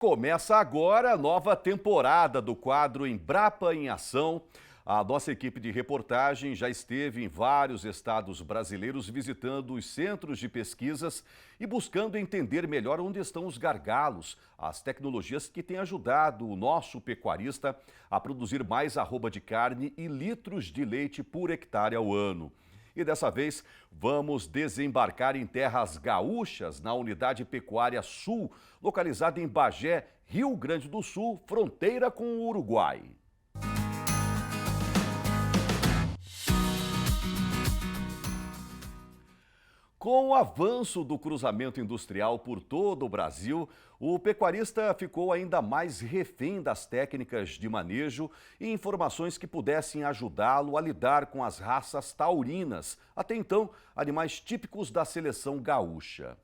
Começa agora a nova temporada do quadro Embrapa em Ação. A nossa equipe de reportagem já esteve em vários estados brasileiros visitando os centros de pesquisas e buscando entender melhor onde estão os gargalos, as tecnologias que têm ajudado o nosso pecuarista a produzir mais arroba de carne e litros de leite por hectare ao ano. E dessa vez vamos desembarcar em terras gaúchas, na Unidade Pecuária Sul, localizada em Bagé, Rio Grande do Sul, fronteira com o Uruguai. Com o avanço do cruzamento industrial por todo o Brasil, o pecuarista ficou ainda mais refém das técnicas de manejo e informações que pudessem ajudá-lo a lidar com as raças taurinas, até então animais típicos da seleção gaúcha.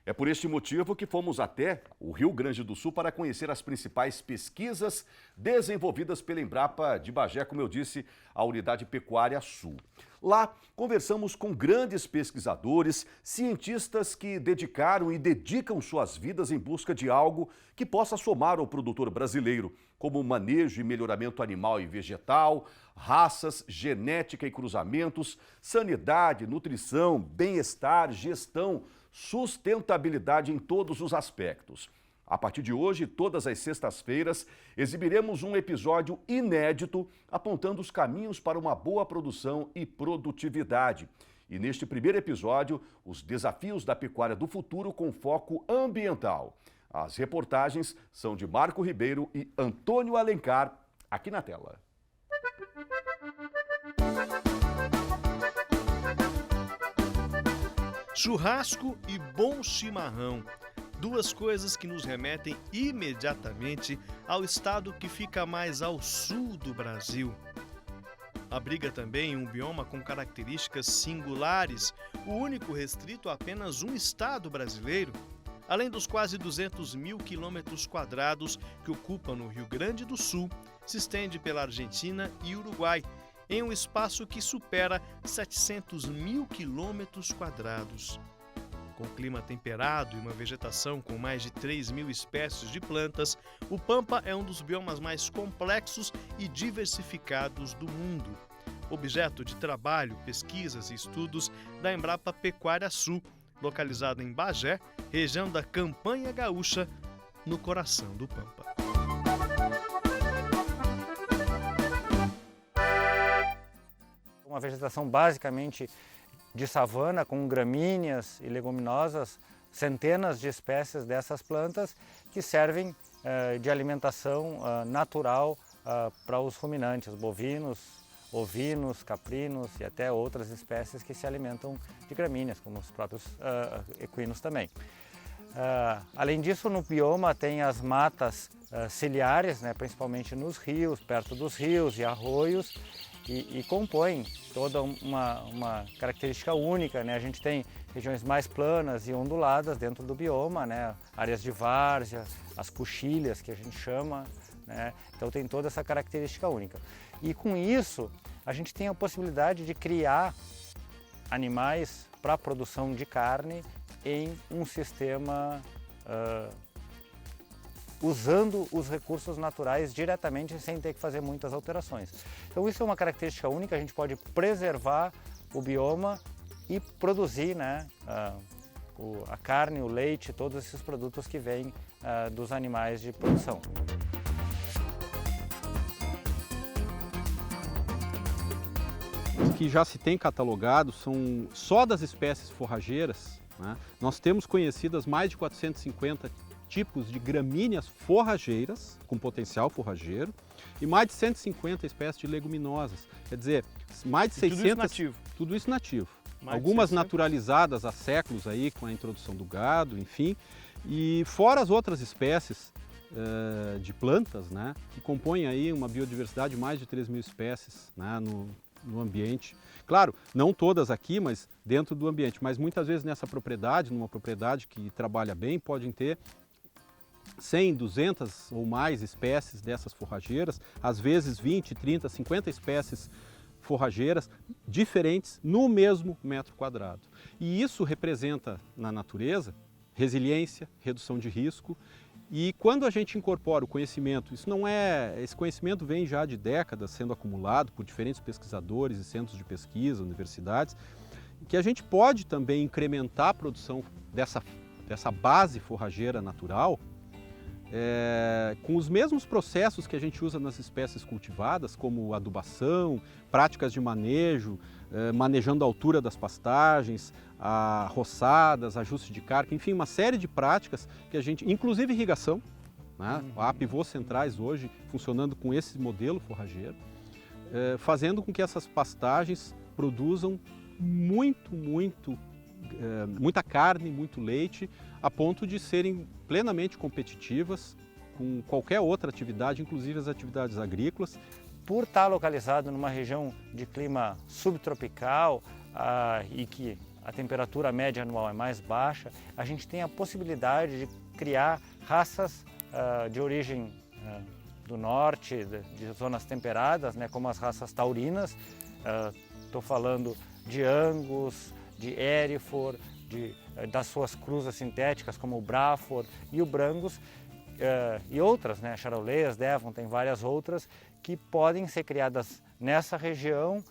É por este motivo que fomos até o Rio Grande do Sul para conhecer as principais pesquisas desenvolvidas pela Embrapa de Bagé, como eu disse, a Unidade Pecuária Sul. Lá, conversamos com grandes pesquisadores, cientistas que dedicaram e dedicam suas vidas em busca de algo que possa somar ao produtor brasileiro, como manejo e melhoramento animal e vegetal, raças, genética e cruzamentos, sanidade, nutrição, bem-estar, gestão, sustentabilidade em todos os aspectos. A partir de hoje, todas as sextas-feiras, exibiremos um episódio inédito apontando os caminhos para uma boa produção e produtividade. E neste primeiro episódio, os desafios da pecuária do futuro com foco ambiental. As reportagens são de Marco Ribeiro e Antônio Alencar, aqui na tela. Churrasco e bom chimarrão, duas coisas que nos remetem imediatamente ao estado que fica mais ao sul do Brasil. Abriga também um bioma com características singulares, o único restrito a apenas um estado brasileiro, além dos quase 200 mil quilômetros quadrados que ocupa no Rio Grande do Sul, se estende pela Argentina e Uruguai, em um espaço que supera 700 mil quilômetros quadrados. Com clima temperado e uma vegetação com mais de 3 mil espécies de plantas, o Pampa é um dos biomas mais complexos e diversificados do mundo. Objeto de trabalho, pesquisas e estudos da Embrapa Pecuária Sul, localizada em Bagé, região da Campanha Gaúcha, no coração do Pampa. Uma vegetação basicamente de savana, com gramíneas e leguminosas, centenas de espécies dessas plantas que servem de alimentação natural para os ruminantes, bovinos, ovinos, caprinos e até outras espécies que se alimentam de gramíneas, como os próprios equinos também. Além disso, no bioma tem as matas ciliares, né, principalmente nos rios, perto dos rios e arroios, e compõem toda uma característica única, né? A gente tem regiões mais planas e onduladas dentro do bioma, né? Áreas de várzea, as cuchilhas que a gente chama, né? Então tem toda essa característica única. E com isso a gente tem a possibilidade de criar animais para a produção de carne em um sistema usando os recursos naturais diretamente sem ter que fazer muitas alterações. Então isso é uma característica única, a gente pode preservar o bioma e produzir, né, a carne, o leite, todos esses produtos que vêm dos animais de produção. Os que já se tem catalogado são só das espécies forrageiras, né? Nós temos conhecidas mais de 450 tipos de gramíneas forrageiras, com potencial forrageiro, e mais de 150 espécies de leguminosas. Quer dizer, mais de 600... Tudo isso nativo? Tudo isso nativo. Algumas naturalizadas há séculos aí, com a introdução do gado, enfim. E fora as outras espécies de plantas, né, que compõem aí uma biodiversidade de mais de 3 mil espécies, né, no ambiente. Claro, não todas aqui, mas dentro do ambiente. Mas muitas vezes nessa propriedade, numa propriedade que trabalha bem, podem ter 100, 200 ou mais espécies dessas forrageiras, às vezes 20, 30, 50 espécies forrageiras diferentes no mesmo metro quadrado. E isso representa na natureza resiliência, redução de risco E quando a gente incorpora o conhecimento, esse conhecimento vem já de décadas sendo acumulado por diferentes pesquisadores e centros de pesquisa, universidades, que a gente pode também incrementar a produção dessa base forrageira natural com os mesmos processos que a gente usa nas espécies cultivadas, como adubação, práticas de manejo, manejando a altura das pastagens, roçadas, ajuste de carga, enfim, uma série de práticas que a gente, inclusive irrigação, né? Há pivôs centrais hoje funcionando com esse modelo forrageiro, fazendo com que essas pastagens produzam muita carne, muito leite, a ponto de serem plenamente competitivas com qualquer outra atividade, inclusive as atividades agrícolas. Por estar localizado numa região de clima subtropical e que a temperatura média anual é mais baixa, a gente tem a possibilidade de criar raças de origem do norte, de zonas temperadas, né, como as raças taurinas. Estou falando de Angus, de Hereford, das suas cruzas sintéticas como o Braford e o Brangus, e outras, né, Charolais, Devon, tem várias outras que podem ser criadas nessa região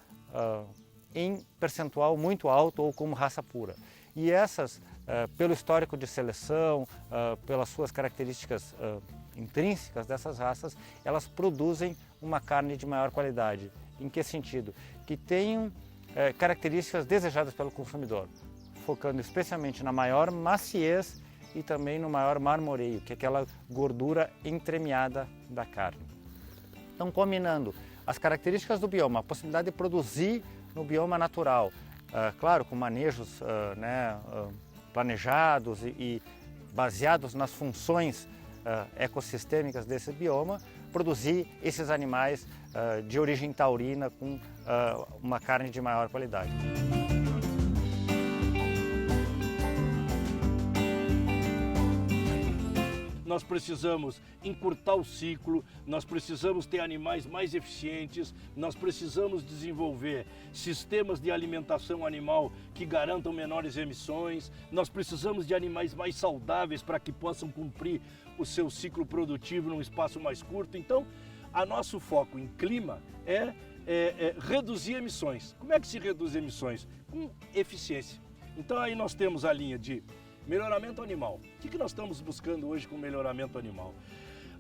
em percentual muito alto ou como raça pura. E essas, pelo histórico de seleção, pelas suas características intrínsecas dessas raças, elas produzem uma carne de maior qualidade. Em que sentido? Que tenham características desejadas pelo consumidor, focando especialmente na maior maciez e também no maior marmoreio, que é aquela gordura entremeada da carne. Então, combinando as características do bioma, a possibilidade de produzir no bioma natural, claro, com manejos planejados e baseados nas funções ecossistêmicas desse bioma, produzir esses animais de origem taurina com uma carne de maior qualidade. Nós precisamos encurtar o ciclo, nós precisamos ter animais mais eficientes, nós precisamos desenvolver sistemas de alimentação animal que garantam menores emissões, nós precisamos de animais mais saudáveis para que possam cumprir o seu ciclo produtivo num espaço mais curto. Então, nosso foco em clima é reduzir emissões. Como é que se reduz emissões? Com eficiência. Então aí nós temos a linha de melhoramento animal. O que nós estamos buscando hoje com melhoramento animal?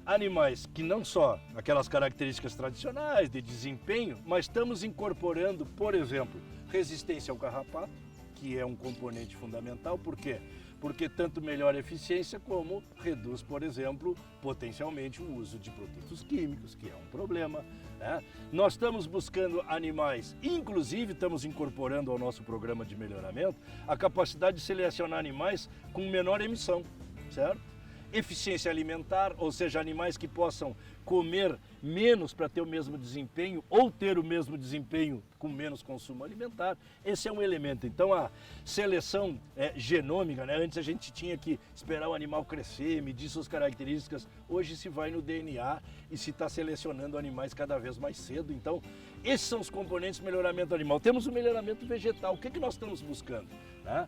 Animais que não só aquelas características tradicionais de desempenho, mas estamos incorporando, por exemplo, resistência ao carrapato, que é um componente fundamental. Por quê? Porque tanto melhora a eficiência como reduz, por exemplo, potencialmente o uso de produtos químicos, que é um problema, né? Nós estamos buscando animais, inclusive estamos incorporando ao nosso programa de melhoramento a capacidade de selecionar animais com menor emissão, certo? Eficiência alimentar, ou seja, animais que possam comer menos para ter o mesmo desempenho ou ter o mesmo desempenho com menos consumo alimentar. Esse é um elemento. Então a seleção genômica, né? Antes a gente tinha que esperar o animal crescer, medir suas características. Hoje se vai no DNA e se está selecionando animais cada vez mais cedo. Então esses são os componentes do melhoramento animal. Temos o melhoramento vegetal. O que nós estamos buscando, né?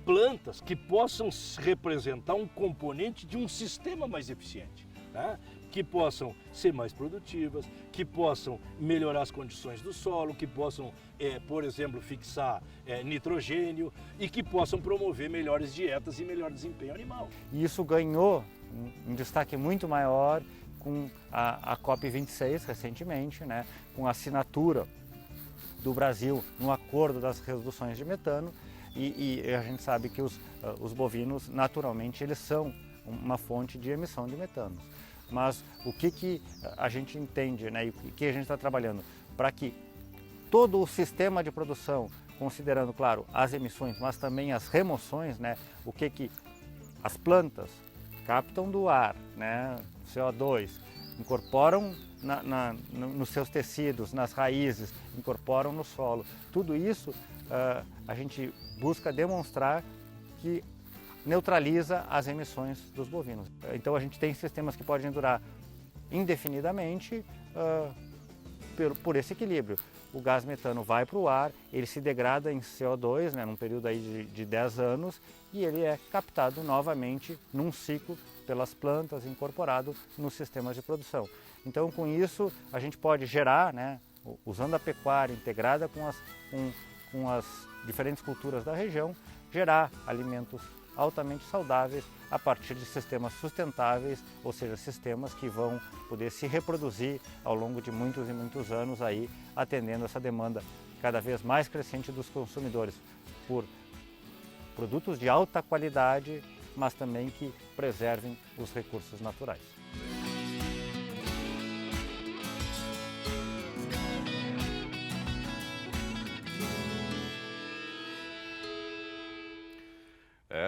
Plantas que possam representar um componente de um sistema mais eficiente, né? Que possam ser mais produtivas, que possam melhorar as condições do solo, que possam, por exemplo, fixar nitrogênio e que possam promover melhores dietas e melhor desempenho animal. E isso ganhou um destaque muito maior com a COP26 recentemente, né? Com a assinatura do Brasil no acordo das reduções de metano. E a gente sabe que os bovinos, naturalmente, eles são uma fonte de emissão de metano. Mas o que a gente entende, né, e o que a gente está trabalhando para que todo o sistema de produção, considerando, claro, as emissões, mas também as remoções, né, o que as plantas captam do ar, né, CO2, incorporam nos seus tecidos, nas raízes, incorporam no solo. Tudo isso a gente busca demonstrar que neutraliza as emissões dos bovinos. Então a gente tem sistemas que podem durar indefinidamente por esse equilíbrio. O gás metano vai para o ar, ele se degrada em CO2, né, num período aí de 10 anos, e ele é captado novamente num ciclo pelas plantas, incorporado nos sistemas de produção. Então, com isso, a gente pode gerar, né, usando a pecuária integrada com as diferentes culturas da região, gerar alimentos altamente saudáveis a partir de sistemas sustentáveis, ou seja, sistemas que vão poder se reproduzir ao longo de muitos e muitos anos, aí, atendendo essa demanda cada vez mais crescente dos consumidores por produtos de alta qualidade, mas também que preservem os recursos naturais.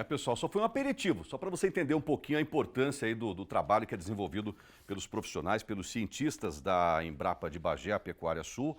Pessoal, só foi um aperitivo, só para você entender um pouquinho a importância aí do trabalho que é desenvolvido pelos profissionais, pelos cientistas da Embrapa de Bagé, a Pecuária Sul.